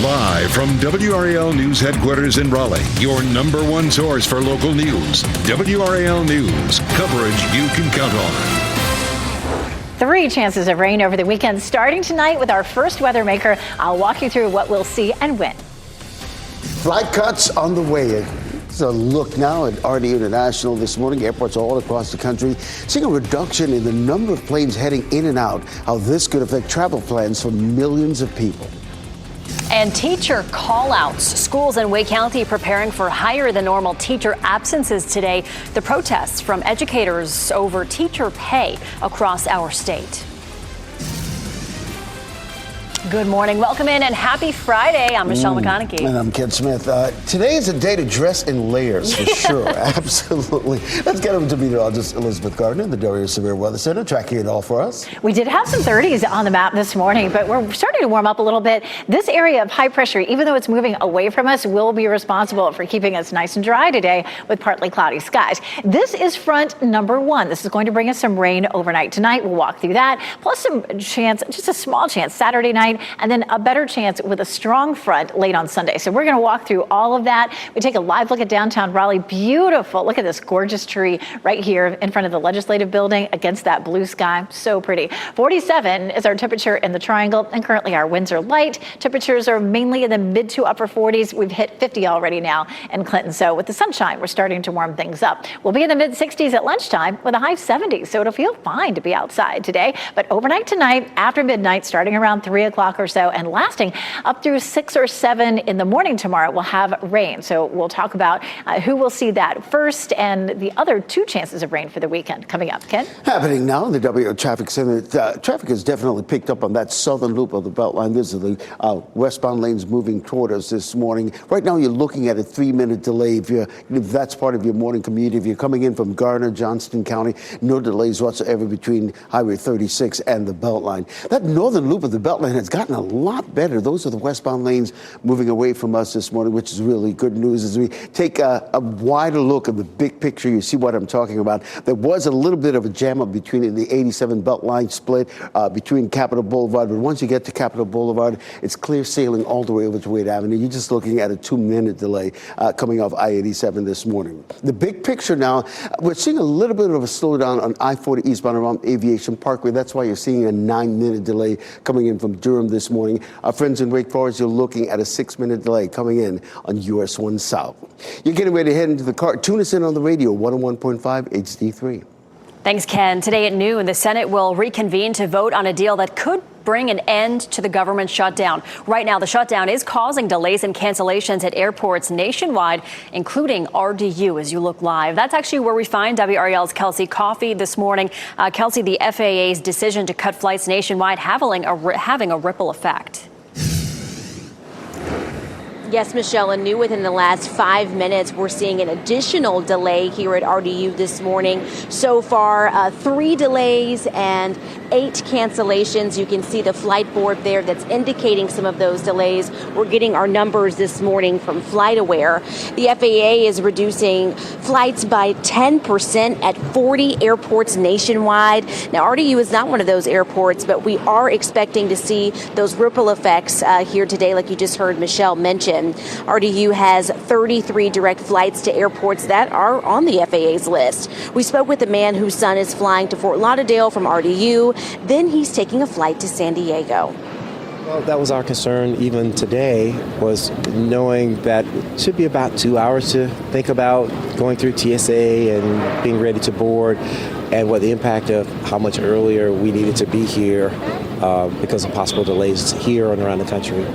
Live from WRAL News Headquarters in Raleigh, your number one source for local news. WRAL News, coverage you can count on. 3 chances of rain over the weekend, starting tonight with our first weather maker. I'll walk you through what we'll see and when. Flight cuts on the way. It's a look now at RD International this morning. Airports all across the country seeing a reduction in the number of planes heading in and out. How this could affect travel plans for millions of people. And teacher call-outs. Schools in Wake County preparing for higher than normal teacher absences today. The protests from educators over teacher pay across our state. Good morning. Welcome in and happy Friday. I'm Michelle McConaughey. And I'm Ken Smith. Today is a day to dress in layers, for sure. Absolutely. Let's get over to meteorologist Elizabeth Gardner, the Doria Severe Weather Center, tracking it all for us. We did have some 30s on the map this morning, but we're starting to warm up a little bit. This area of high pressure, even though it's moving away from us, will be responsible for keeping us nice and dry today with partly cloudy skies. This is front number 1. This is going to bring us some rain overnight tonight. We'll walk through that, plus some chance, just a small chance, Saturday night, and then a better chance with a strong front late on Sunday. So we're going to walk through all of that. We take a live look at downtown Raleigh. Beautiful. Look at this gorgeous tree right here in front of the legislative building against that blue sky. So pretty. 47 is our temperature in the Triangle, and currently our winds are light. Temperatures are mainly in the mid to upper 40s. We've hit 50 already now in Clinton. So with the sunshine, we're starting to warm things up. We'll be in the mid 60s at lunchtime with a high 70s. So it'll feel fine to be outside today. But overnight tonight, after midnight, starting around 3 o'clock or so, and lasting up through 6 or 7 in the morning tomorrow, we'll have rain. So we'll talk about who will see that first and the other 2 chances of rain for the weekend coming up. Ken? Happening now in the WRAL Traffic Center. Traffic has definitely picked up on that southern loop of the Beltline. This is the westbound lanes moving toward us this morning. Right now, you're looking at a 3-minute delay. If that's part of your morning commute, if you're coming in from Garner, Johnston County, no delays whatsoever between Highway 36 and the Beltline. That northern loop of the Beltline has gotten a lot better. Those are the westbound lanes moving away from us this morning, which is really good news. As we take a wider look at the big picture, you see what I'm talking about. There was a little bit of a jam up between the 87 Beltline split between Capitol Boulevard, but once you get to Capitol Boulevard, it's clear sailing all the way over to Wade Avenue. You're just looking at a 2-minute delay coming off I-87 this morning. The big picture now, we're seeing a little bit of a slowdown on I-40 eastbound around Aviation Parkway. That's why you're seeing a 9-minute delay coming in from Durham this morning. Our friends in Wake Forest, you're looking at a 6-minute delay coming in on US 1 South. You're getting ready to head into the car. Tune us in on the radio, 101.5 HD3. Thanks, Ken. Today at noon, the Senate will reconvene to vote on a deal that could bring an end to the government shutdown. Right now, the shutdown is causing delays and cancellations at airports nationwide, including RDU as you look live. That's actually where we find WRAL's Kelsey Coffey this morning. Kelsey, the FAA's decision to cut flights nationwide having a ripple effect. Yes, Michelle, and new within the last 5 minutes, we're seeing an additional delay here at RDU this morning. So far, 3 delays and 8 cancellations. You can see the flight board there that's indicating some of those delays. We're getting our numbers this morning from FlightAware. The FAA is reducing flights by 10% at 40 airports nationwide. Now, RDU is not one of those airports, but we are expecting to see those ripple effects here today, like you just heard Michelle mention. RDU has 33 direct flights to airports that are on the FAA's list. We spoke with a man whose son is flying to Fort Lauderdale from RDU. Then he's taking a flight to San Diego. Well, that was our concern even today, was knowing that it should be about 2 hours to think about going through TSA and being ready to board, and what the impact of how much earlier we needed to be here because of possible delays here and around the country.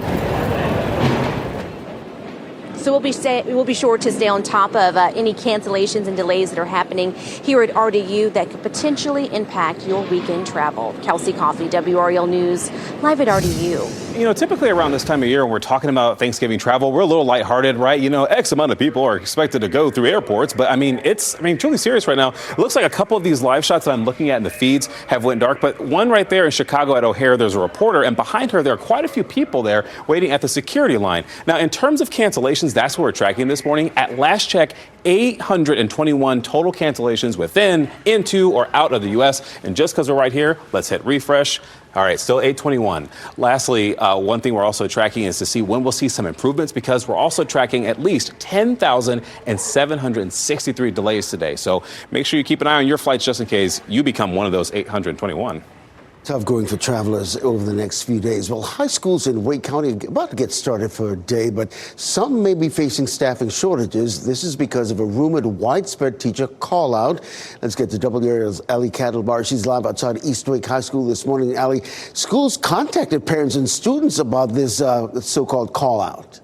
So we'll be sure to stay on top of any cancellations and delays that are happening here at RDU that could potentially impact your weekend travel. Kelsey Coffey, WRAL News, live at RDU. You know, typically around this time of year when we're talking about Thanksgiving travel, we're a little lighthearted, right? You know, X amount of people are expected to go through airports, but it's truly serious right now. It looks like a couple of these live shots that I'm looking at in the feeds have went dark, but one right there in Chicago at O'Hare, there's a reporter, and behind her, there are quite a few people there waiting at the security line. Now, in terms of cancellations, that's what we're tracking this morning. At last check, 821 total cancellations within, into, or out of the U.S. And just because we're right here, let's hit refresh. All right, still 821. Lastly, one thing we're also tracking is to see when we'll see some improvements, because we're also tracking at least 10,763 delays today. So make sure you keep an eye on your flights just in case you become one of those 821. Tough going for travelers over the next few days. Well, high schools in Wake County are about to get started for a day, but some may be facing staffing shortages. This is because of a rumored widespread teacher call out. Let's get to WRAL's Ali Kadelbar. She's live outside East Wake High School this morning. Ali, schools contacted parents and students about this so-called call out.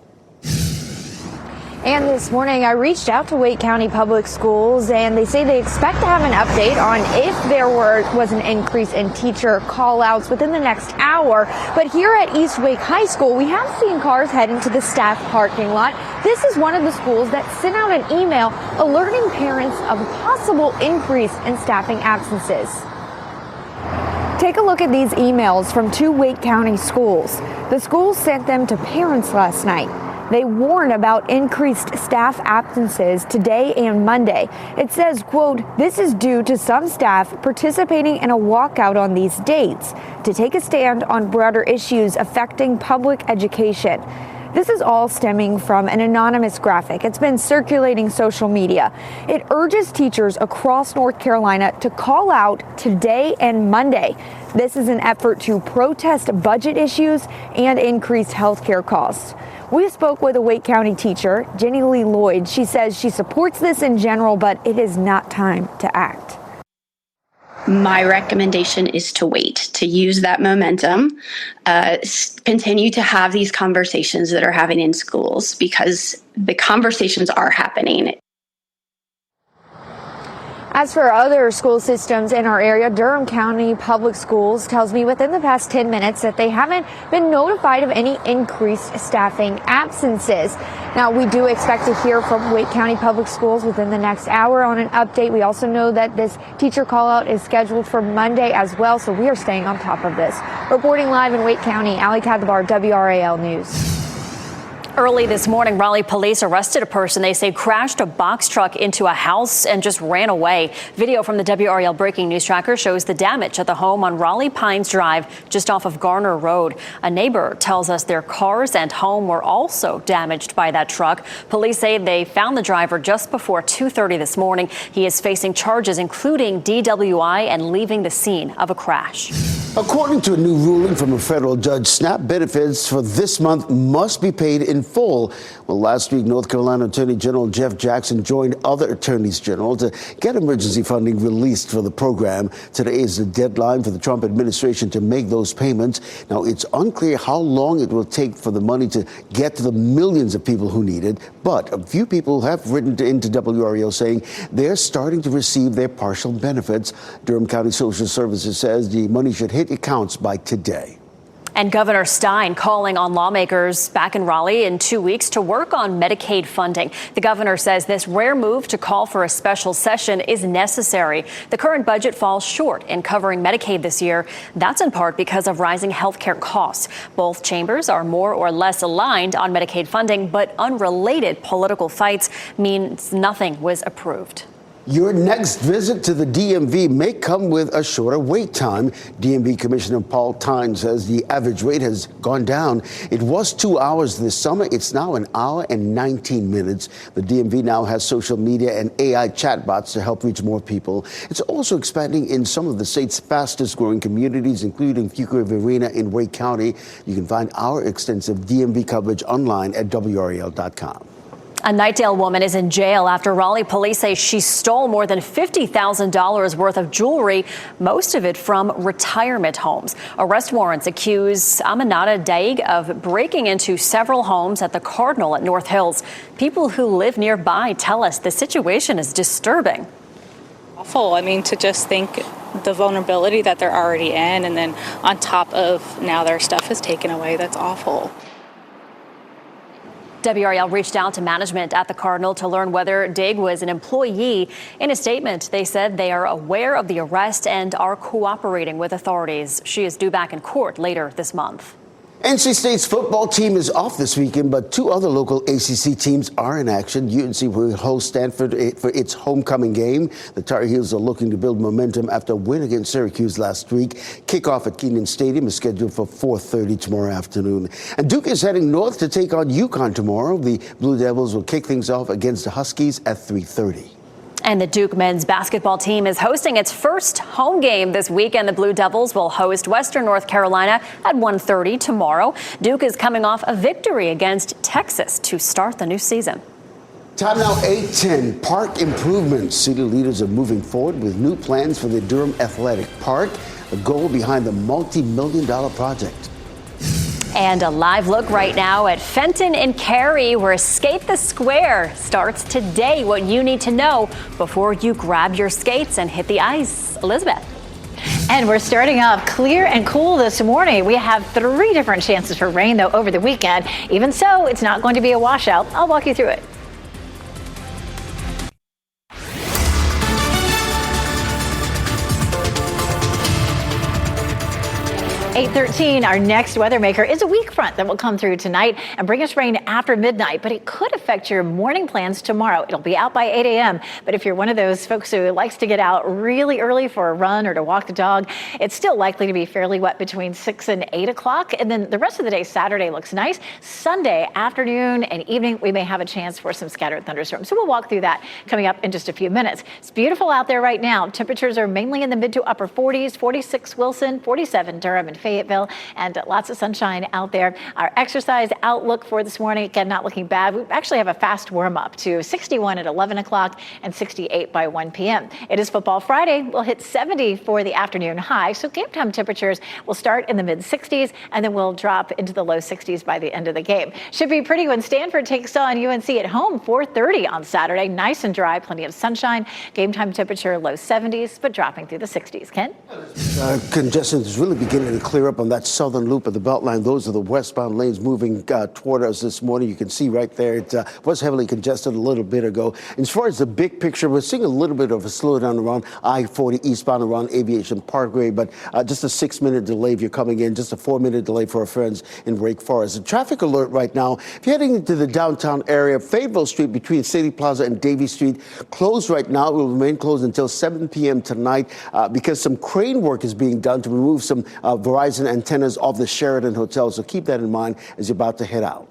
And this morning, I reached out to Wake County Public Schools, and they say they expect to have an update on if there was an increase in teacher call-outs within the next hour. But here at East Wake High School, we have seen cars head into the staff parking lot. This is one of the schools that sent out an email alerting parents of a possible increase in staffing absences. Take a look at these emails from 2 Wake County schools. The schools sent them to parents last night. They warn about increased staff absences today and Monday. It says, quote, "This is due to some staff participating in a walkout on these dates to take a stand on broader issues affecting public education." This is all stemming from an anonymous graphic. It's been circulating social media. It urges teachers across North Carolina to call out today and Monday. This is an effort to protest budget issues and increased healthcare costs. We spoke with a Wake County teacher, Jenny Lee Lloyd. She says she supports this in general, but it is not time to act. My recommendation is to wait, to use that momentum, continue to have these conversations that are happening in schools, because the conversations are happening. As for other school systems in our area, Durham County Public Schools tells me within the past 10 minutes that they haven't been notified of any increased staffing absences. Now, we do expect to hear from Wake County Public Schools within the next hour on an update. We also know that this teacher call out is scheduled for Monday as well, so we are staying on top of this. Reporting live in Wake County, Ali Kadelbar, WRAL News. Early this morning, Raleigh police arrested a person they say crashed a box truck into a house and just ran away. Video from the WRAL Breaking News Tracker shows the damage at the home on Raleigh Pines Drive, just off of Garner Road. A neighbor tells us their cars and home were also damaged by that truck. Police say they found the driver just before 2:30 this morning. He is facing charges including DWI and leaving the scene of a crash. According to a new ruling from a federal judge, SNAP benefits for this month must be paid in full. Well, last week, North Carolina Attorney General Jeff Jackson joined other attorneys general to get emergency funding released for the program. Today is the deadline for the Trump administration to make those payments. Now, it's unclear how long it will take for the money to get to the millions of people who need it, but a few people have written into WRAL saying they're starting to receive their partial benefits. Durham County Social Services says the money should hit accounts by today. And Governor Stein calling on lawmakers back in Raleigh in 2 weeks to work on Medicaid funding. The governor says this rare move to call for a special session is necessary. The current budget falls short in covering Medicaid this year. That's in part because of rising health care costs. Both chambers are more or less aligned on Medicaid funding, but unrelated political fights means nothing was approved. Your next visit to the DMV may come with a shorter wait time. DMV Commissioner Paul Tyne says the average wait has gone down. It was 2 hours this summer. It's now 1 hour and 19 minutes. The DMV now has social media and AI chatbots to help reach more people. It's also expanding in some of the state's fastest growing communities, including Fuquay Arena in Wake County. You can find our extensive DMV coverage online at WRAL.com. A Knightdale woman is in jail after Raleigh police say she stole more than $50,000 worth of jewelry, most of it from retirement homes. Arrest warrants accuse Aminata Daig of breaking into several homes at the Cardinal at North Hills. People who live nearby tell us the situation is disturbing. Awful. I mean, to just think the vulnerability that they're already in, and then on top of now their stuff is taken away, that's awful. WRAL reached out to management at the Cardinal to learn whether Daig was an employee. In a statement, they said they are aware of the arrest and are cooperating with authorities. She is due back in court later this month. NC State's football team is off this weekend, but two other local ACC teams are in action. UNC will host Stanford for its homecoming game. The Tar Heels are looking to build momentum after a win against Syracuse last week. Kickoff at Kenan Stadium is scheduled for 4:30 tomorrow afternoon. And Duke is heading north to take on UConn tomorrow. The Blue Devils will kick things off against the Huskies at 3:30. And the Duke men's basketball team is hosting its first home game this weekend. The Blue Devils will host Western North Carolina at 1:30 tomorrow. Duke is coming off a victory against Texas to start the new season. Time now 8:10. Park improvements. City leaders are moving forward with new plans for the Durham Athletic Park, the goal behind the multi-million-dollar project. And a live look right now at Fenton and Cary, where Skate the Square starts today. What you need to know before you grab your skates and hit the ice. Elizabeth. And we're starting off clear and cool this morning. We have 3 different chances for rain, though, over the weekend. Even so, it's not going to be a washout. I'll walk you through it. 8:13, our next weather maker is a weak front that will come through tonight and bring us rain after midnight, but it could affect your morning plans tomorrow. It'll be out by 8 a.m., but if you're one of those folks who likes to get out really early for a run or to walk the dog, it's still likely to be fairly wet between 6 and 8 o'clock. And then the rest of the day, Saturday looks nice. Sunday afternoon and evening, we may have a chance for some scattered thunderstorms. So we'll walk through that coming up in just a few minutes. It's beautiful out there right now. Temperatures are mainly in the mid to upper 40s, 46 Wilson, 47 Durham and Fayetteville, and lots of sunshine out there. Our exercise outlook for this morning, again, not looking bad. We actually have a fast warm up to 61 at 11 o'clock and 68 by 1 p.m. It is Football Friday. We'll hit 70 for the afternoon high. So game time temperatures will start in the mid 60s and then we'll drop into the low 60s by the end of the game. Should be pretty when Stanford takes on UNC at home, 4:30 on Saturday. Nice and dry, plenty of sunshine. Game time temperature low 70s, but dropping through the 60s. Ken? Congestion is really beginning to clear up on that southern loop of the Beltline. Those are the westbound lanes moving toward us this morning. You can see right there it was heavily congested a little bit ago. And as far as the big picture, we're seeing a little bit of a slowdown around I-40 eastbound around Aviation Parkway, but just a 6-minute delay if you're coming in, just a 4-minute delay for our friends in Wake Forest. A traffic alert right now. If you're heading into the downtown area, Fayetteville Street between City Plaza and Davie Street closed right now. It will remain closed until 7 p.m. tonight because some crane work is being done to remove some Verizon antennas off the Sheraton Hotel. So keep that in mind as you're about to head out.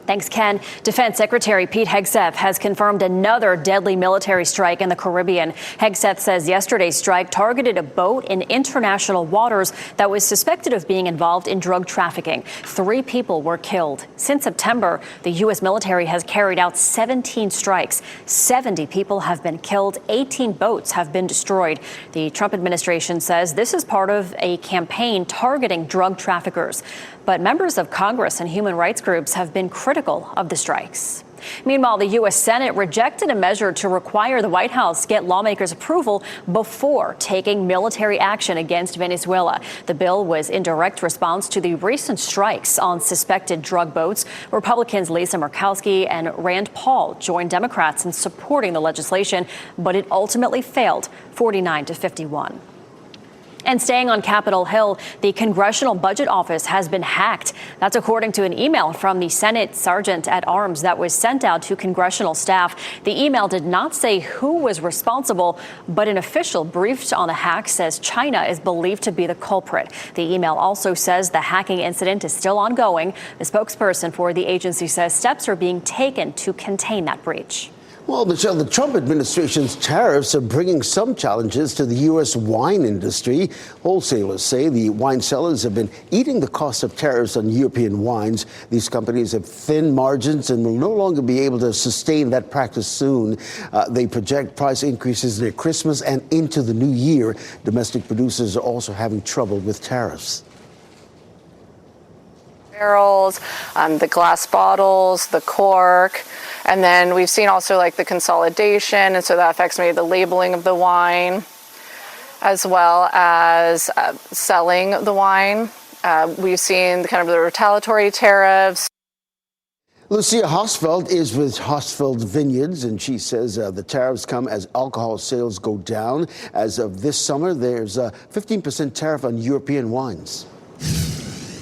Thanks, Ken. Defense Secretary Pete Hegseth has confirmed another deadly military strike in the Caribbean. Hegseth says yesterday's strike targeted a boat in international waters that was suspected of being involved in drug trafficking. 3 people were killed. Since September, the U.S. military has carried out 17 strikes. 70 people have been killed. 18 boats have been destroyed. The Trump administration says this is part of a campaign targeting drug traffickers. But members of Congress and human rights groups have been critical of the strikes. Meanwhile, the U.S. Senate rejected a measure to require the White House get lawmakers' approval before taking military action against Venezuela. The bill was in direct response to the recent strikes on suspected drug boats. Republicans Lisa Murkowski and Rand Paul joined Democrats in supporting the legislation, but it ultimately failed 49-51. And staying on Capitol Hill, the Congressional Budget Office has been hacked. That's according to an email from the Senate Sergeant at Arms that was sent out to congressional staff. The email did not say who was responsible, but an official briefed on the hack says China is believed to be the culprit. The email also says the hacking incident is still ongoing. The spokesperson for the agency says steps are being taken to contain that breach. Well, Michelle, the Trump administration's tariffs are bringing some challenges to the U.S. wine industry. Wholesalers say the wine sellers have been eating the cost of tariffs on European wines. These companies have thin margins and will no longer be able to sustain that practice soon. They project price increases near Christmas and into the new year. Domestic producers are also having trouble with tariffs. Barrels, the glass bottles, the cork, and then we've seen also like the consolidation, and so that affects maybe the labeling of the wine, as well as selling the wine. We've seen kind of the retaliatory tariffs. Lucia Hosfeld is with Hosfeld Vineyards, and she says the tariffs come as alcohol sales go down. As of this summer, there's a 15% tariff on European wines.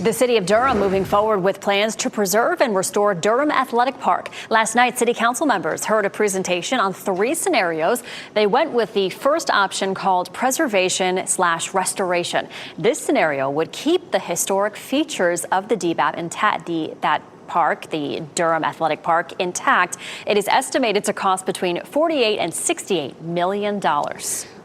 The city of Durham moving forward with plans to preserve and restore Durham Athletic Park. Last night, city council members heard a presentation on 3 scenarios. They went with the first option called preservation/restoration. This scenario would keep the historic features of the DBAP intact, that park, the Durham Athletic Park, intact. It is estimated to cost between $48 and $68 million.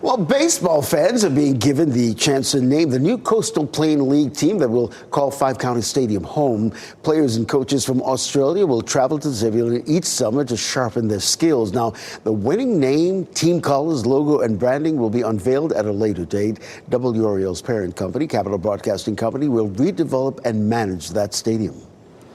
Well, baseball fans are being given the chance to name the new Coastal Plain League team that will call Five County Stadium home. Players and coaches from Australia will travel to Zebulon each summer to sharpen their skills. Now, the winning name, team colors, logo, and branding will be unveiled at a later date. WRAL's parent company, Capital Broadcasting Company, will redevelop and manage that stadium.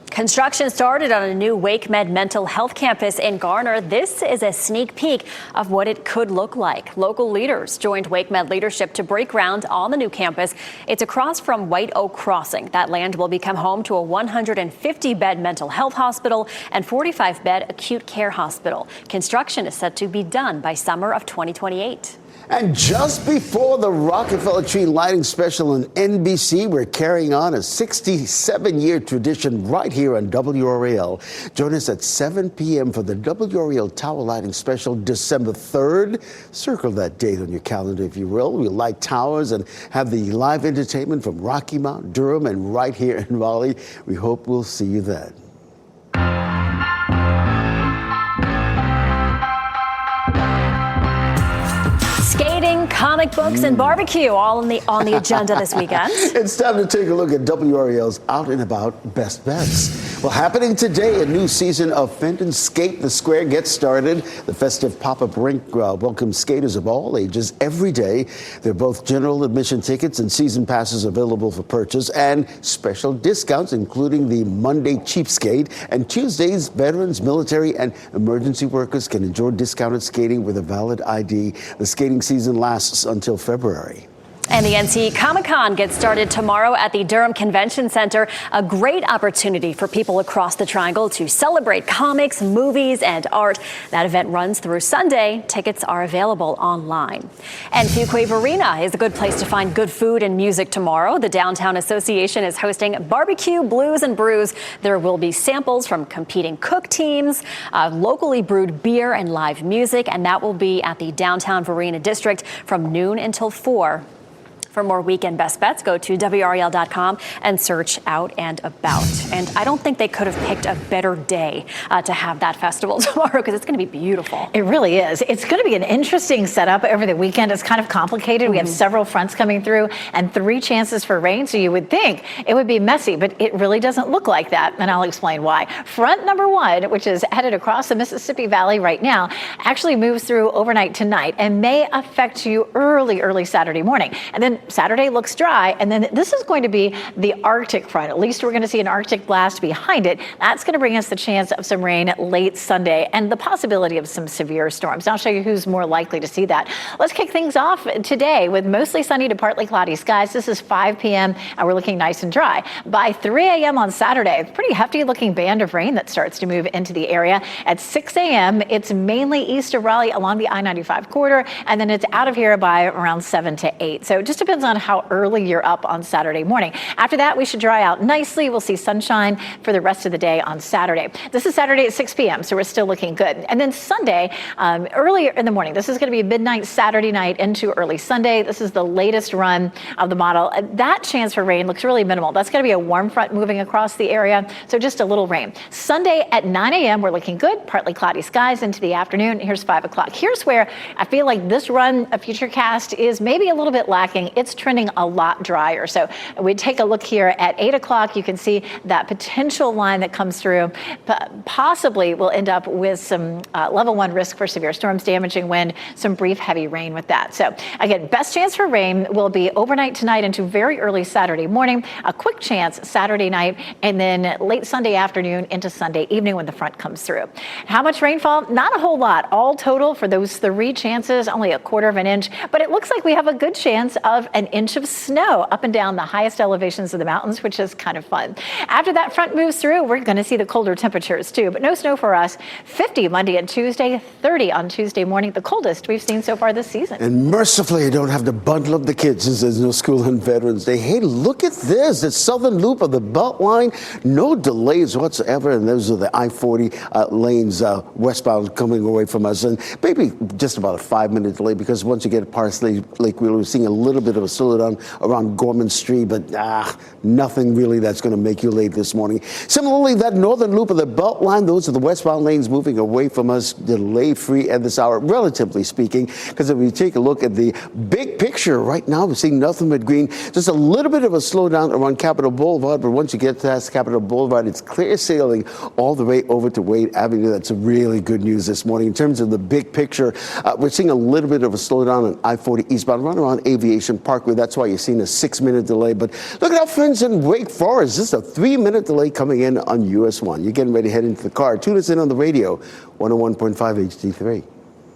Construction started on a new WakeMed mental health campus in Garner. This is a sneak peek of what it could look like. Local leaders joined WakeMed leadership to break ground on the new campus. It's across from White Oak Crossing. That land will become home to a 150-bed mental health hospital and 45-bed acute care hospital. Construction is set to be done by summer of 2028. And just before the Rockefeller Tree Lighting Special on NBC, we're carrying on a 67-year tradition right here on WRAL. Join us at 7 p.m. for the WRAL Tower Lighting Special, December 3rd. Circle that date on your calendar, if you will. We'll light towers and have the live entertainment from Rocky Mount, Durham, and right here in Raleigh. We hope we'll see you then. Skating, comic books, and barbecue all on the agenda this weekend. It's time to take a look at WRAL's Out and About Best Bets. Well, happening today, a new season of Fenton Skate the Square gets started. The festive pop-up rink welcomes skaters of all ages every day. There are both general admission tickets and season passes available for purchase, and special discounts, including the Monday Cheapskate. And Tuesdays, veterans, military, and emergency workers can enjoy discounted skating with a valid ID. The skating season lasts until February. And the NC Comic-Con gets started tomorrow at the Durham Convention Center. A great opportunity for people across the Triangle to celebrate comics, movies, and art. That event runs through Sunday. Tickets are available online. And Fuquay Arena is a good place to find good food and music tomorrow. The Downtown Association is hosting Barbecue, Blues, and Brews. There will be samples from competing cook teams, locally brewed beer, and live music. And that will be at the Downtown Varina District from noon until 4. For more weekend best bets, go to WRAL.com and search Out and About. And I don't think they could have picked a better day to have that festival tomorrow, because it's going to be beautiful. It really is. It's going to be an interesting setup over the weekend. It's kind of complicated. We have several fronts coming through and 3 chances for rain. So you would think it would be messy, but it really doesn't look like that. And I'll explain why. Front number 1, which is headed across the Mississippi Valley right now, actually moves through overnight tonight and may affect you early Saturday morning. And then Saturday looks dry, and then this is going to be the Arctic front. At least we're going to see an Arctic blast behind it. That's going to bring us the chance of some rain late Sunday and the possibility of some severe storms. I'll show you who's more likely to see that. Let's kick things off today with mostly sunny to partly cloudy skies. This is 5 p.m. and we're looking nice and dry. By 3 a.m. on Saturday, pretty hefty looking band of rain that starts to move into the area. At 6 a.m., it's mainly east of Raleigh along the I-95 corridor, and then it's out of here by around 7 to 8. So it just depends on how early you're up on Saturday morning. After that, we should dry out nicely. We'll see sunshine for the rest of the day on Saturday. This is Saturday at 6 p.m., so we're still looking good. And then Sunday, earlier in the morning, this is going to be midnight Saturday night into early Sunday. This is the latest run of the model. That chance for rain looks really minimal. That's going to be a warm front moving across the area, so just a little rain. Sunday at 9 a.m., we're looking good. Partly cloudy skies into the afternoon. Here's 5 o'clock. Here's where I feel like this run of Futurecast is maybe a little bit lacking. It's trending a lot drier. So we take a look here at 8 o'clock. You can see that potential line that comes through. Possibly will end up with some level 1 risk for severe storms, damaging wind, some brief heavy rain with that. So again, best chance for rain will be overnight tonight into very early Saturday morning, a quick chance Saturday night, and then late Sunday afternoon into Sunday evening when the front comes through. How much rainfall? Not a whole lot. All total for those 3 chances, only 1/4 of an inch, but it looks like we have a good chance of an inch of snow up and down the highest elevations of the mountains, which is kind of fun. After that front moves through, we're going to see the colder temperatures too, but no snow for us. 50 Monday and Tuesday, 30 on Tuesday morning, the coldest we've seen so far this season. And mercifully, I don't have to bundle up the kids since there's no school on Veterans Day. Hey, look at this. The southern loop of the Beltline. No delays whatsoever. And those are the I-40 lanes westbound coming away from us. And maybe just about a 5-minute delay because once you get past Lake Wheeler, we're seeing a little bit of a slowdown around Gorman Street, but nothing really that's going to make you late this morning. Similarly, that northern loop of the Beltline, those are the westbound lanes moving away from us, delay-free at this hour, relatively speaking, because if we take a look at the big picture right now, we're seeing nothing but green. Just a little bit of a slowdown around Capitol Boulevard, but once you get past Capitol Boulevard, it's clear sailing all the way over to Wade Avenue. That's really good news this morning. In terms of the big picture, we're seeing a little bit of a slowdown on I-40 eastbound, right around Aviation Parkway. That's why you're seeing a 6-minute delay. But look at our friends in Wake Forest. Just a 3-minute delay coming in on US 1. You're getting ready to head into the car. Tune us in on the radio, 101.5 HD3.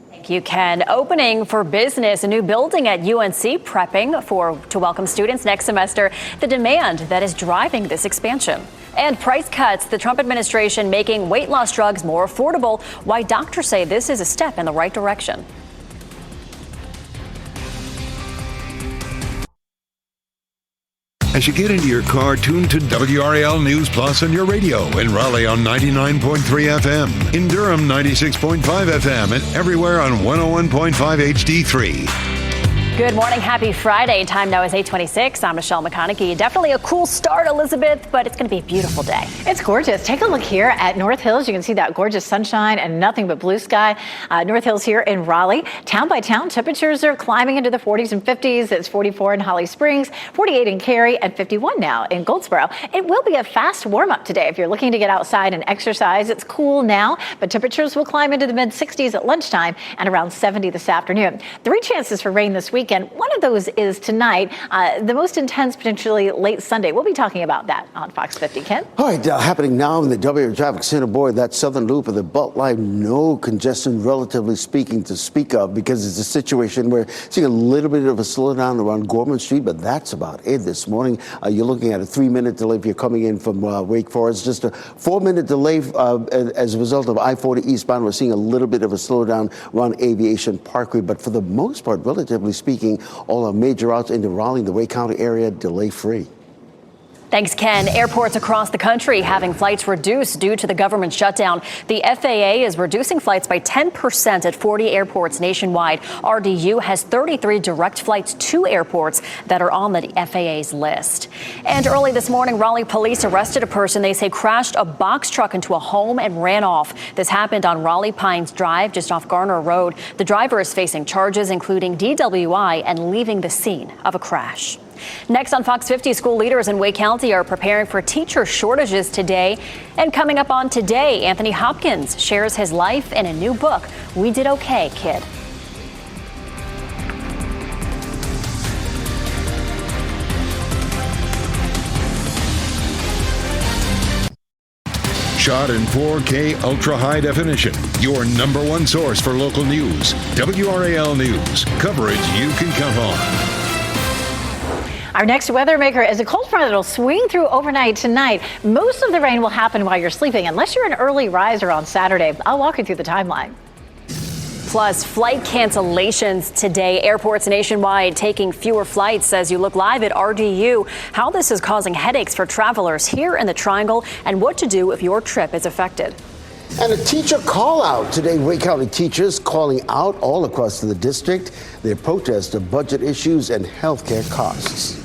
Thank you, Ken. Opening for business, a new building at UNC prepping to welcome students next semester. The demand that is driving this expansion. And price cuts, the Trump administration making weight loss drugs more affordable. Why doctors say this is a step in the right direction. As you get into your car, tune to WRAL News Plus on your radio. In Raleigh on 99.3 FM. In Durham, 96.5 FM. And everywhere on 101.5 HD3. Good morning. Happy Friday. Time now is 8:26. I'm Michelle McConaughey. Definitely a cool start, Elizabeth, but it's going to be a beautiful day. It's gorgeous. Take a look here at North Hills. You can see that gorgeous sunshine and nothing but blue sky. North Hills here in Raleigh. Town by town, temperatures are climbing into the 40s and 50s. It's 44 in Holly Springs, 48 in Cary, and 51 now in Goldsboro. It will be a fast warm-up today. If you're looking to get outside and exercise, it's cool now, but temperatures will climb into the mid-60s at lunchtime and around 70 this afternoon. 3 chances for rain this weekend. One of those is tonight, the most intense potentially late Sunday. We'll be talking about that on Fox 50. Ken? All right, happening now in the WRAL Traffic Center. Boy, that southern loop of the Beltline, no congestion, relatively speaking, to speak of, because it's a situation where seeing a little bit of a slowdown around Gorman Street, but that's about it this morning. You're looking at a 3-minute delay if you're coming in from Wake Forest, just a 4-minute delay as a result of I-40 eastbound. We're seeing a little bit of a slowdown around Aviation Parkway, but for the most part, relatively speaking, all our major routes into Raleigh, the Wake County area, delay-free. Thanks, Ken. Airports across the country having flights reduced due to the government shutdown. The FAA is reducing flights by 10% at 40 airports nationwide. RDU has 33 direct flights to airports that are on the FAA's list. And early this morning, Raleigh police arrested a person they say crashed a box truck into a home and ran off. This happened on Raleigh Pines Drive, just off Garner Road. The driver is facing charges including DWI and leaving the scene of a crash. Next on Fox 50, school leaders in Wake County are preparing for teacher shortages today. And coming up on Today, Anthony Hopkins shares his life in a new book, We Did Okay, Kid. Shot in 4K ultra high definition. Your number one source for local news. WRAL News. Coverage you can count on. Our next weather maker is a cold front that will swing through overnight tonight. Most of the rain will happen while you're sleeping, unless you're an early riser on Saturday. I'll walk you through the timeline. Plus, flight cancellations today. Airports nationwide taking fewer flights as you look live at RDU. How this is causing headaches for travelers here in the Triangle and what to do if your trip is affected. And a teacher call out today. Wake County teachers calling out all across the district their protest of budget issues and healthcare costs.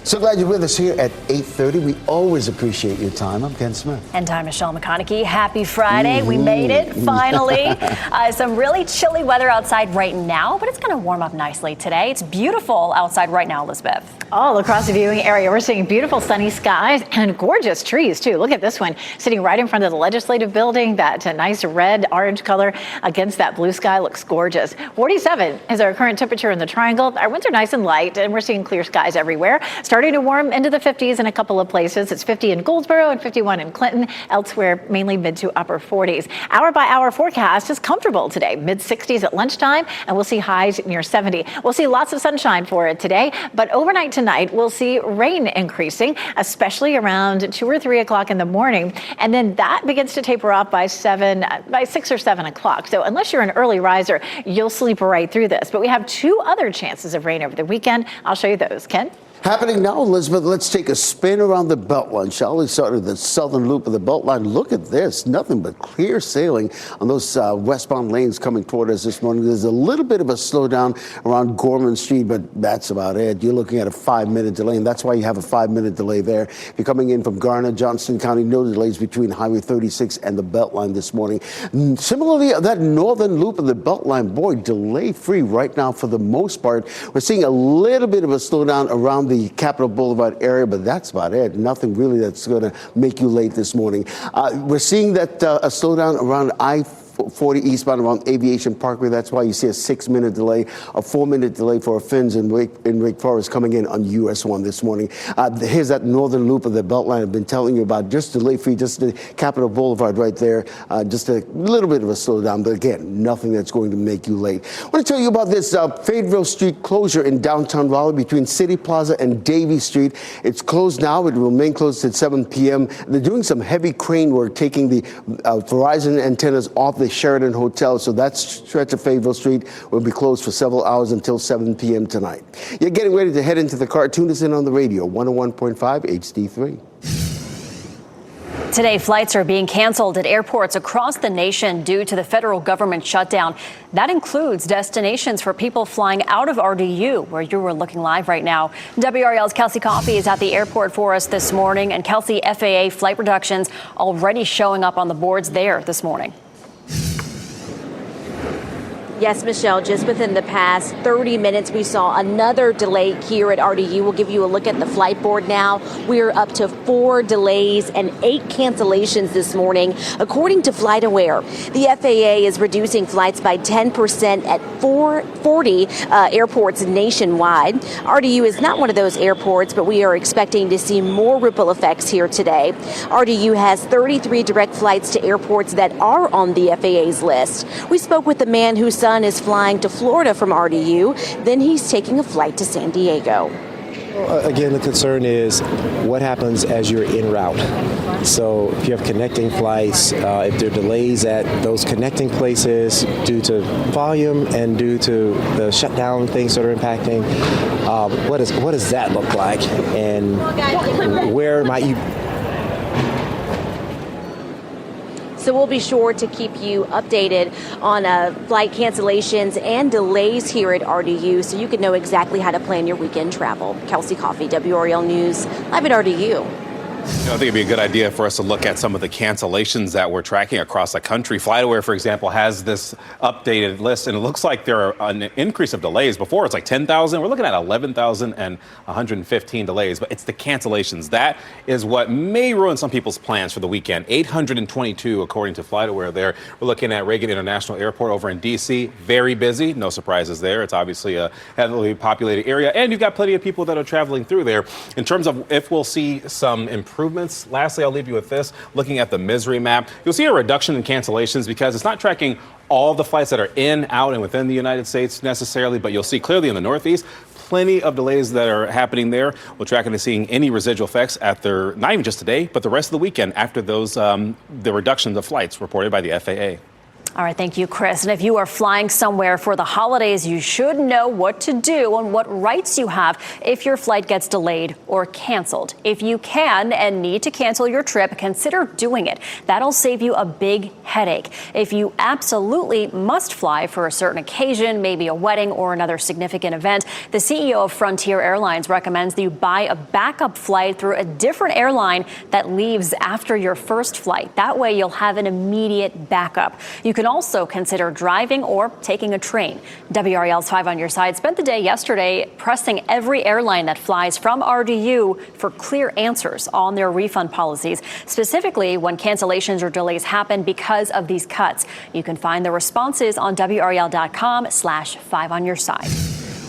So glad you're with us here at 8:30. We always appreciate your time. I'm Ken Smith. And I'm Michelle McConaughey. Happy Friday. We made it, finally. Some really chilly weather outside right now, but it's going to warm up nicely today. It's beautiful outside right now, Elizabeth. All across the viewing area, we're seeing beautiful sunny skies and gorgeous trees, too. Look at this one sitting right in front of the legislative building. That nice red-orange color against that blue sky looks gorgeous. 47 is our current temperature in the Triangle. Our winds are nice and light, and we're seeing clear skies everywhere. starting to warm into the 50s in a couple of places. It's 50 in Goldsboro and 51 in Clinton. Elsewhere, mainly mid to upper 40s. Hour by hour forecast is comfortable today. Mid 60s at lunchtime, and we'll see highs near 70. We'll see lots of sunshine for it today, but overnight tonight, we'll see rain increasing, especially around 2 or 3 o'clock in the morning. And then that begins to taper off by 6 or 7 o'clock. So unless you're an early riser, you'll sleep right through this. But we have 2 other chances of rain over the weekend. I'll show you those. Ken? Happening now, Elizabeth, let's take a spin around the Beltline, shall we? Start at the southern loop of the Beltline. Look at this, nothing but clear sailing on those westbound lanes coming toward us this morning. There's a little bit of a slowdown around Gorman Street, but that's about it. You're looking at a 5-minute delay, and that's why you have a 5-minute delay there. If you're coming in from Garner, Johnston County, no delays between Highway 36 and the Beltline this morning. Similarly, that northern loop of the Beltline, boy, delay-free right now for the most part. We're seeing a little bit of a slowdown around the Capitol Boulevard area, but that's about it. Nothing really that's going to make you late this morning. We're seeing that a slowdown around I-40 eastbound around Aviation Parkway. That's why you see a 6-minute delay, a 4-minute delay for Finns in Wake Forest coming in on US 1 this morning. Here's that northern loop of the Beltline I've been telling you about, just delay-free, just the Capitol Boulevard right there. Just a little bit of a slowdown, but again, nothing that's going to make you late. I want to tell you about this Fayetteville Street closure in downtown Raleigh between City Plaza and Davie Street. It's closed now. It will remain closed at 7 p.m. They're doing some heavy crane work, taking the Verizon antennas off the Sheraton Hotel, so that stretch of Fayetteville Street will be closed for several hours until 7 p.m. tonight. You're getting ready to head into the car. Tune us in on the radio, 101.5 HD3. Today, flights are being canceled at airports across the nation due to the federal government shutdown. That includes destinations for people flying out of RDU, where you are looking live right now. WRAL's Kelsey Coffey is at the airport for us this morning. And Kelsey, FAA flight reductions already showing up on the boards there this morning. Yes, Michelle, just within the past 30 minutes, we saw another delay here at RDU. We'll give you a look at the flight board now. We're up to 4 delays and 8 cancellations this morning. According to FlightAware, the FAA is reducing flights by 10% at 40 airports nationwide. RDU is not one of those airports, but we are expecting to see more ripple effects here today. RDU has 33 direct flights to airports that are on the FAA's list. We spoke with the man whose son is flying to Florida from RDU. Then he's taking a flight to San Diego. Again, the concern is what happens as you're en route. So if you have connecting flights, if there are delays at those connecting places due to volume and due to the shutdown things that are impacting, what does that look like? And where might you... So we'll be sure to keep you updated on flight cancellations and delays here at RDU so you can know exactly how to plan your weekend travel. Kelsey Coffey, WRAL News, live at RDU. I think it'd be a good idea for us to look at some of the cancellations that we're tracking across the country. FlightAware, for example, has this updated list, and it looks like there are an increase of delays. Before, it's like 10,000. We're looking at 11,115 delays, but it's the cancellations. That is what may ruin some people's plans for the weekend. 822, according to FlightAware there. We're looking at Reagan International Airport over in D.C. Very busy. No surprises there. It's obviously a heavily populated area, and you've got plenty of people that are traveling through there. In terms of if we'll see some improvements, lastly, I'll leave you with this. Looking at the misery map, you'll see a reduction in cancellations because it's not tracking all the flights that are in, out, and within the United States necessarily, but you'll see clearly in the Northeast, plenty of delays that are happening there. We're tracking to seeing any residual effects after, not even just today, but the rest of the weekend after those, the reductions of flights reported by the FAA. All right, thank you, Chris. And if you are flying somewhere for the holidays, you should know what to do and what rights you have if your flight gets delayed or canceled. If you can and need to cancel your trip, consider doing it. That'll save you a big headache. If you absolutely must fly for a certain occasion, maybe a wedding or another significant event, the CEO of Frontier Airlines recommends that you buy a backup flight through a different airline that leaves after your first flight. That way you'll have an immediate backup. You can also consider driving or taking a train. WRAL's 5 on Your Side spent the day yesterday pressing every airline that flies from RDU for clear answers on their refund policies, specifically when cancellations or delays happen because of these cuts. You can find the responses on WRAL.com/5 on Your Side.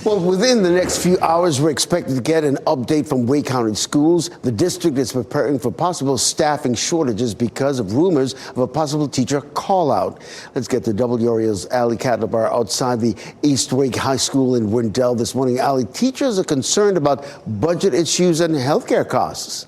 Well, within the next few hours, we're expected to get an update from Wake County Schools. The district is preparing for possible staffing shortages because of rumors of a possible teacher call-out. Let's get to WRAL's Ali Kadlabar outside the East Wake High School in Wendell this morning. Ali, teachers are concerned about budget issues and healthcare costs.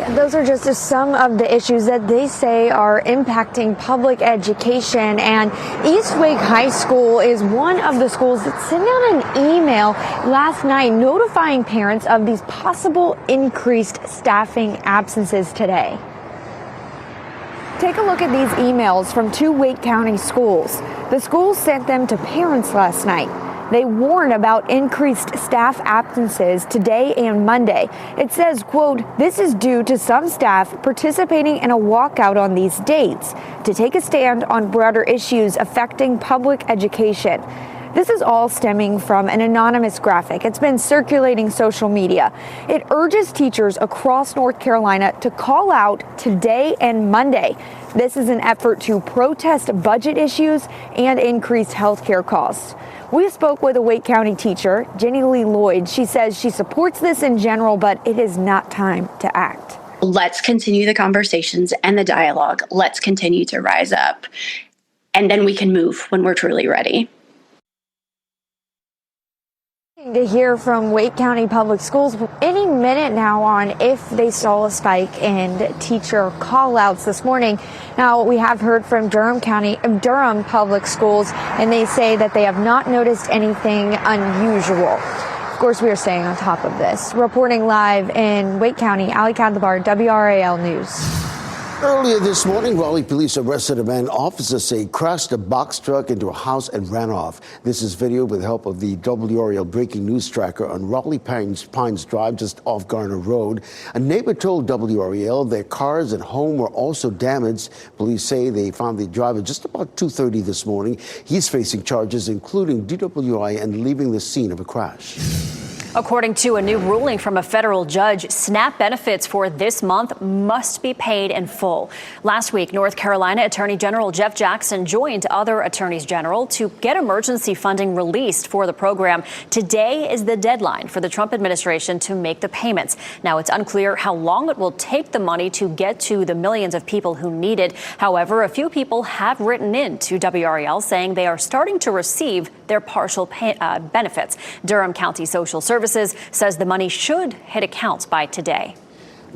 Those are just some of the issues that they say are impacting public education. And East Wake High School is one of the schools that sent out an email last night notifying parents of these possible increased staffing absences today. Take a look at these emails from 2 Wake County schools. The schools sent them to parents last night. They warn about increased staff absences today and Monday. It says, quote, "This is due to some staff participating in a walkout on these dates to take a stand on broader issues affecting public education." This is all stemming from an anonymous graphic. It's been circulating social media. It urges teachers across North Carolina to call out today and Monday. This is an effort to protest budget issues and increase healthcare costs. We spoke with a Wake County teacher, Jenny Lee Lloyd. She says she supports this in general, but it is not time to act. Let's continue the conversations and the dialogue. Let's continue to rise up. And then we can move when we're truly ready. To hear from Wake County Public Schools any minute now on if they saw a spike in teacher call-outs this morning. Now, we have heard from Durham Public Schools, and they say that they have not noticed anything unusual. Of course, we are staying on top of this. Reporting live in Wake County, Ali Kadlabar, WRAL News. Earlier this morning, Raleigh police arrested a man officers say crashed a box truck into a house and ran off. This is video with help of the WRAL breaking news tracker on Raleigh Pines Drive, just off Garner Road. A neighbor told WRAL their cars and home were also damaged. Police say they found the driver just about 2:30 this morning. He's facing charges including DWI and leaving the scene of a crash. According to a new ruling from a federal judge, SNAP benefits for this month must be paid in full. Last week, North Carolina Attorney General Jeff Jackson joined other attorneys general to get emergency funding released for the program. Today is the deadline for the Trump administration to make the payments. Now, it's unclear how long it will take the money to get to the millions of people who need it. However, a few people have written in to WRAL saying they are starting to receive their partial benefits. Durham County Social Services says the money should hit accounts by today.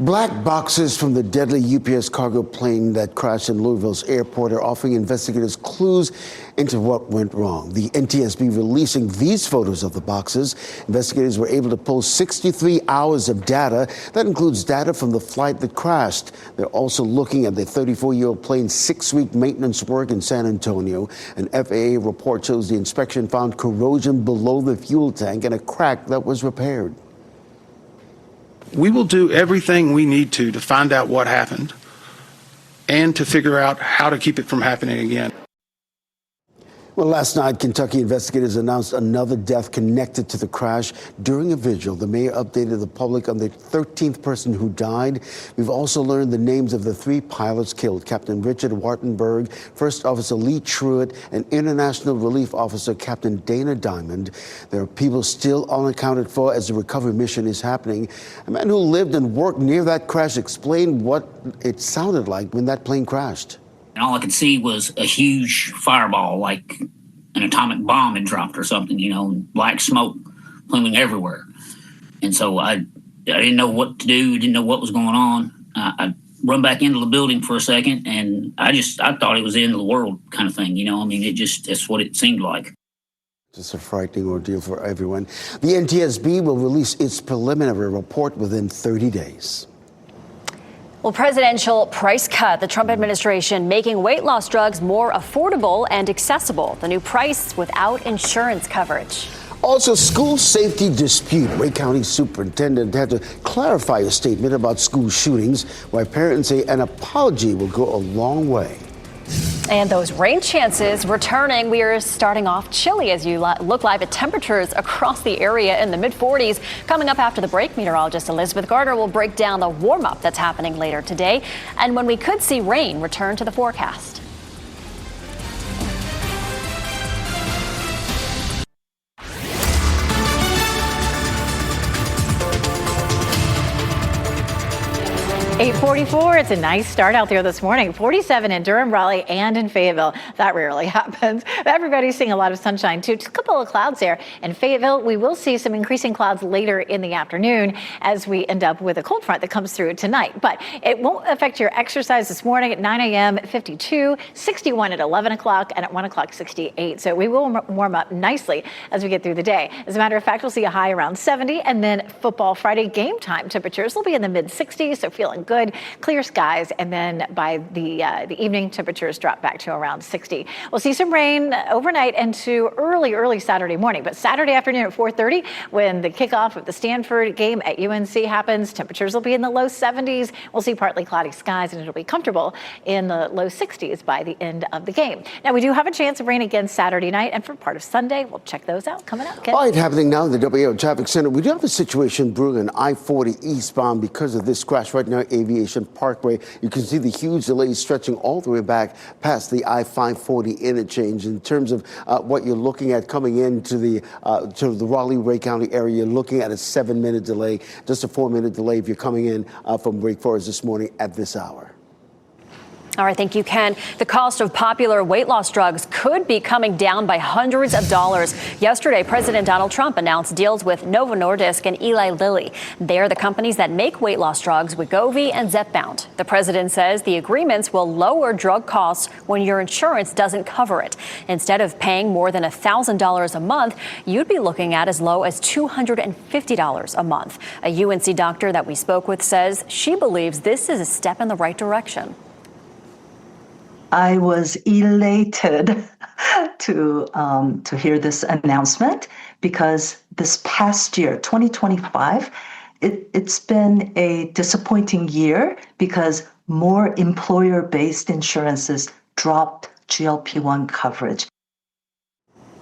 Black boxes from the deadly UPS cargo plane that crashed in Louisville's airport are offering investigators clues into what went wrong. The NTSB releasing these photos of the boxes. Investigators were able to pull 63 hours of data. That includes data from the flight that crashed. They're also looking at the 34-year-old plane's 6-week maintenance work in San Antonio. An FAA report shows the inspection found corrosion below the fuel tank and a crack that was repaired. We will do everything we need to find out what happened and to figure out how to keep it from happening again. Well, last night, Kentucky investigators announced another death connected to the crash. During a vigil, the mayor updated the public on the 13th person who died. We've also learned the names of the 3 pilots killed: Captain Richard Wartenberg, First Officer Lee Truitt, and International Relief Officer Captain Dana Diamond. There are people still unaccounted for as the recovery mission is happening. A man who lived and worked near that crash explained what it sounded like when that plane crashed. And all I could see was a huge fireball, like an atomic bomb had dropped or something, black smoke pluming everywhere. And so I didn't know what to do, didn't know what was going on. I run back into the building for a second, and I thought it was the end of the world kind of thing. That's what it seemed like. Just a frightening ordeal for everyone. The NTSB will release its preliminary report within 30 days. Well, presidential price cut. The Trump administration making weight loss drugs more affordable and accessible. The new price without insurance coverage. Also, school safety dispute. Wake County superintendent had to clarify a statement about school shootings, while parents say an apology will go a long way. And those rain chances returning. We are starting off chilly as you look live at temperatures across the area in the mid-40s. Coming up after the break, meteorologist Elizabeth Gardner will break down the warm-up that's happening later today and when we could see rain return to the forecast. 8:44. It's a nice start out there this morning. 47 in Durham, Raleigh, and in Fayetteville. That rarely happens. Everybody's seeing a lot of sunshine, too. Just a couple of clouds there. In Fayetteville, we will see some increasing clouds later in the afternoon as we end up with a cold front that comes through tonight. But it won't affect your exercise this morning. At 9 a.m., 52, 61 at 11 o'clock, and at 1 o'clock, 68. So we will warm up nicely as we get through the day. As a matter of fact, we'll see a high around 70, and then football Friday game time temperatures will be in the mid-60s, so feeling good, clear skies, and then by the evening, temperatures drop back to around 60. We'll see some rain overnight into early Saturday morning, but Saturday afternoon at 4:30, when the kickoff of the Stanford game at UNC happens, temperatures will be in the low 70s. We'll see partly cloudy skies, and it'll be comfortable in the low 60s by the end of the game. Now, we do have a chance of rain again Saturday night, and for part of Sunday, we'll check those out coming up. Ken? All right, happening now in the WRAL Traffic Center. We do have a situation brewing on I-40 eastbound because of this crash right now, Aviation Parkway. You can see the huge delays stretching all the way back past the I-540 interchange. In terms of what you're looking at coming into the Raleigh-Ray County area, you're looking at a 7-minute delay, just a 4-minute delay if you're coming in from Wake Forest this morning at this hour. All right, thank you, Ken. The cost of popular weight loss drugs could be coming down by hundreds of dollars. Yesterday, President Donald Trump announced deals with Novo Nordisk and Eli Lilly. They're the companies that make weight loss drugs, Wegovy and Zepbound. The president says the agreements will lower drug costs when your insurance doesn't cover it. Instead of paying more than $1,000 a month, you'd be looking at as low as $250 a month. A UNC doctor that we spoke with says she believes this is a step in the right direction. I was elated to hear this announcement because this past year, 2025, it's been a disappointing year because more employer-based insurances dropped GLP-1 coverage.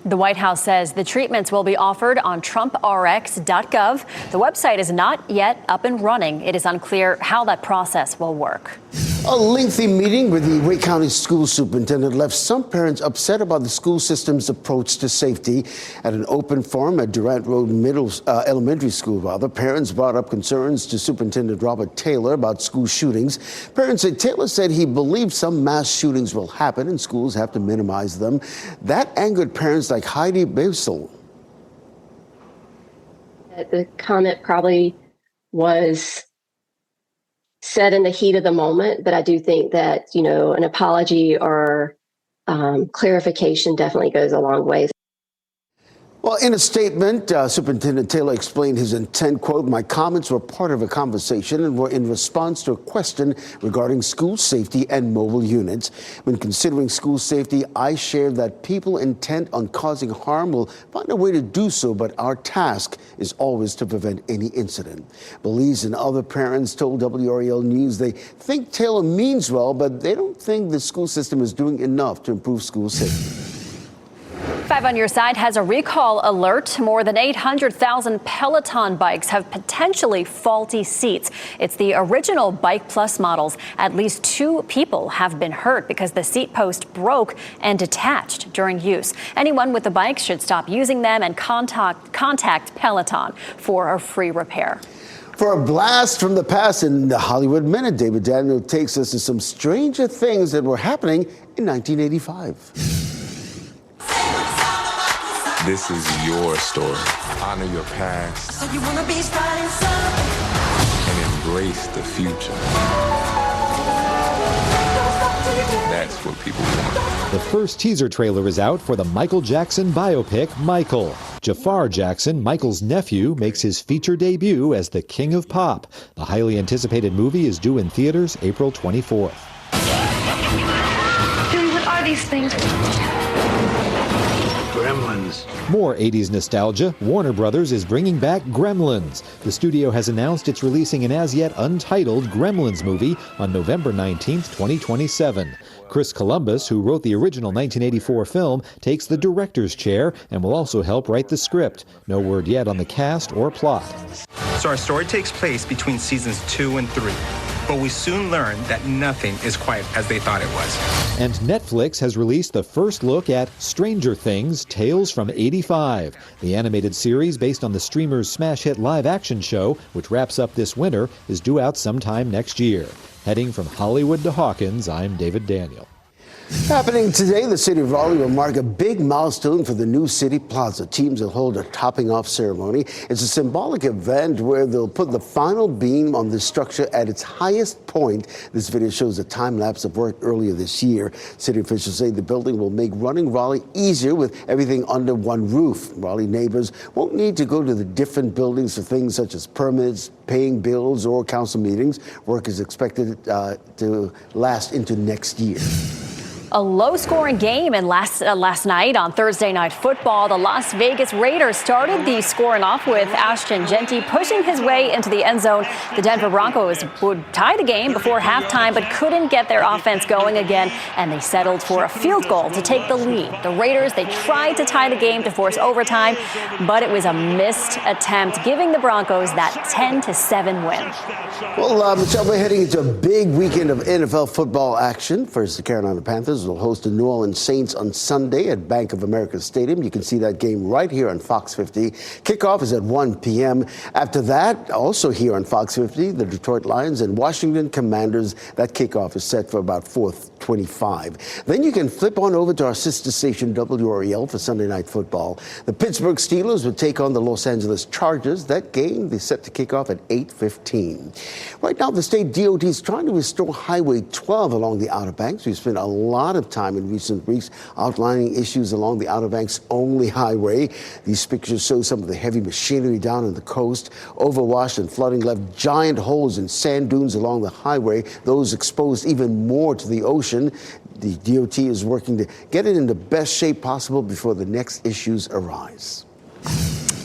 The White House says the treatments will be offered on TrumpRx.gov. The website is not yet up and running. It is unclear how that process will work. A lengthy meeting with the Wake County school superintendent left some parents upset about the school system's approach to safety. At an open forum at Durant Road Elementary School, parents brought up concerns to Superintendent Robert Taylor about school shootings. Parents say Taylor said he believes some mass shootings will happen and schools have to minimize them. That angered parents like Heidi Basil. The comment probably was said in the heat of the moment, but I do think that, an apology or clarification definitely goes a long way. Well, in a statement, Superintendent Taylor explained his intent, quote, "My comments were part of a conversation and were in response to a question regarding school safety and mobile units. When considering school safety, I shared that people intent on causing harm will find a way to do so, but our task is always to prevent any incident." Belize and other parents told WRAL News they think Taylor means well, but they don't think the school system is doing enough to improve school safety. 5 on your side has a recall alert. More than 800,000 Peloton bikes have potentially faulty seats. It's the original Bike Plus models. At least 2 people have been hurt because the seat post broke and detached during use. Anyone with the bikes should stop using them and contact Peloton for a free repair. For a blast from the past in the Hollywood Minute, David Daniel takes us to some stranger things that were happening in 1985. This is your story. Honor your past So you wanna be starting something and embrace the future. That's what people want. The first teaser trailer is out for the Michael Jackson biopic, Michael. Jafar Jackson, Michael's nephew, makes his feature debut as the King of Pop. The highly anticipated movie is due in theaters April 24th. Billy, what are these things? Gremlins. More 80s nostalgia. Warner Brothers is bringing back Gremlins. The studio has announced it's releasing an as-yet untitled Gremlins movie on November 19th, 2027. Chris Columbus, who wrote the original 1984 film, takes the director's chair and will also help write the script. No word yet on the cast or plot. So our story takes place between seasons 2 and 3. but we soon learned that nothing is quite as they thought it was. And Netflix has released the first look at Stranger Things Tales from '85. The animated series based on the streamer's smash hit live-action show, which wraps up this winter, is due out sometime next year. Heading from Hollywood to Hawkins, I'm David Daniel. Happening today, the city of Raleigh will mark a big milestone for the new city plaza. Teams will hold a topping off ceremony. It's a symbolic event where they'll put the final beam on the structure at its highest point. This video shows a time lapse of work earlier this year. City officials say the building will make running Raleigh easier with everything under one roof. Raleigh neighbors won't need to go to the different buildings for things such as permits, paying bills, or council meetings. Work is expected to last into next year. A low-scoring game and last night on Thursday Night Football, the Las Vegas Raiders started the scoring off with Ashton Genty pushing his way into the end zone. The Denver Broncos would tie the game before halftime, but couldn't get their offense going again, and they settled for a field goal to take the lead. The Raiders, they tried to tie the game to force overtime, but it was a missed attempt, giving the Broncos that 10-7 win. Well, Michelle, we're heading into a big weekend of NFL football action. First, the Carolina Panthers will host the New Orleans Saints on Sunday at Bank of America Stadium. You can see that game right here on Fox 50. Kickoff is at 1 p.m. After that, also here on Fox 50, the Detroit Lions and Washington Commanders. That kickoff is set for about 4:25. Then you can flip on over to our sister station WRAL for Sunday Night Football. The Pittsburgh Steelers will take on the Los Angeles Chargers. That game is set to kick off at 8:15. Right now, the state DOT is trying to restore Highway 12 along the Outer Banks. We've spent a lot of time in recent weeks outlining issues along the Outer Banks only highway. These pictures show some of the heavy machinery down on the coast. Overwashed and flooding left giant holes in sand dunes along the highway. Those exposed even more to the ocean. The DOT is working to get it in the best shape possible before the next issues arise.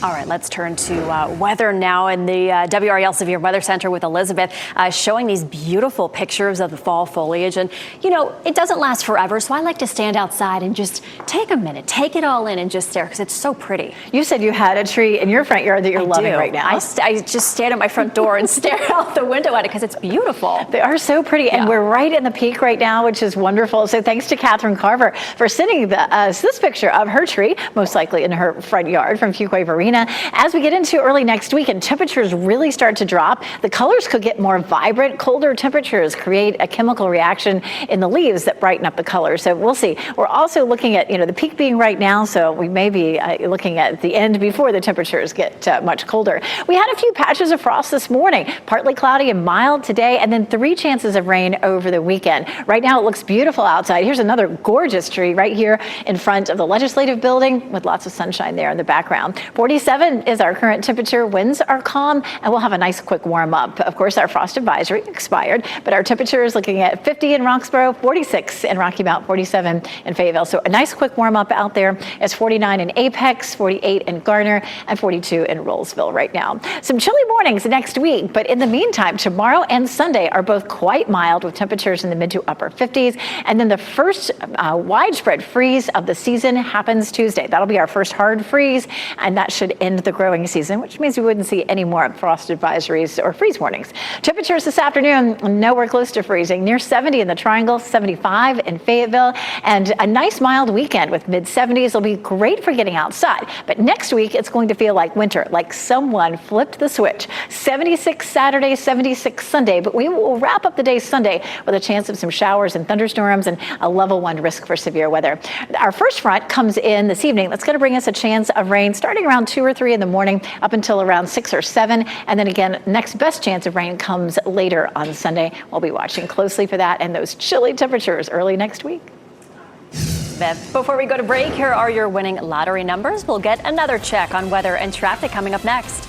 All right, let's turn to weather now in the WRAL Severe Weather Center with Elizabeth, showing these beautiful pictures of the fall foliage. And, you know, it doesn't last forever, so I like to stand outside and just take a minute, take it all in and just stare because it's so pretty. You said you had a tree in your front yard that you're loving right now. I just stand at my front door and stare out the window at it because it's beautiful. They are so pretty, and we're right in the peak right now, which is wonderful. So thanks to Catherine Carver for sending us this picture of her tree, most likely in her front yard from Fuquay Arena. As we get into early next week and temperatures really start to drop, the colors could get more vibrant. Colder temperatures create a chemical reaction in the leaves that brighten up the colors. So we'll see. We're also looking at, the peak being right now, so we may be looking at the end before the temperatures get much colder. We had a few patches of frost this morning, partly cloudy and mild today, and then 3 chances of rain over the weekend. Right now it looks beautiful outside. Here's another gorgeous tree right here in front of the Legislative Building with lots of sunshine there in the background. 47 is our current temperature. Winds are calm, and we'll have a nice quick warm up. Of course, our frost advisory expired, but our temperature is looking at 50 in Roxborough, 46 in Rocky Mount, 47 in Fayetteville. So a nice quick warm up out there. It's 49 in Apex, 48 in Garner, and 42 in Rollsville right now. Some chilly mornings next week, but in the meantime, tomorrow and Sunday are both quite mild with temperatures in the mid to upper 50s. And then the first widespread freeze of the season happens Tuesday. That'll be our first hard freeze, and that should end the growing season, which means we wouldn't see any more frost advisories or freeze warnings. Temperatures this afternoon, nowhere close to freezing, near 70 in the Triangle, 75 in Fayetteville, and a nice mild weekend with mid-70s. It'll be great for getting outside, but next week it's going to feel like winter, like someone flipped the switch. 76 Saturday, 76 Sunday, but we will wrap up the day Sunday with a chance of some showers and thunderstorms and a level 1 risk for severe weather. Our first front comes in this evening. That's going to bring us a chance of rain starting around 2 or 3 in the morning up until around 6 or 7. And then again, next best chance of rain comes later on Sunday. We'll be watching closely for that and those chilly temperatures early next week. Before we go to break, here are your winning lottery numbers. We'll get another check on weather and traffic coming up next.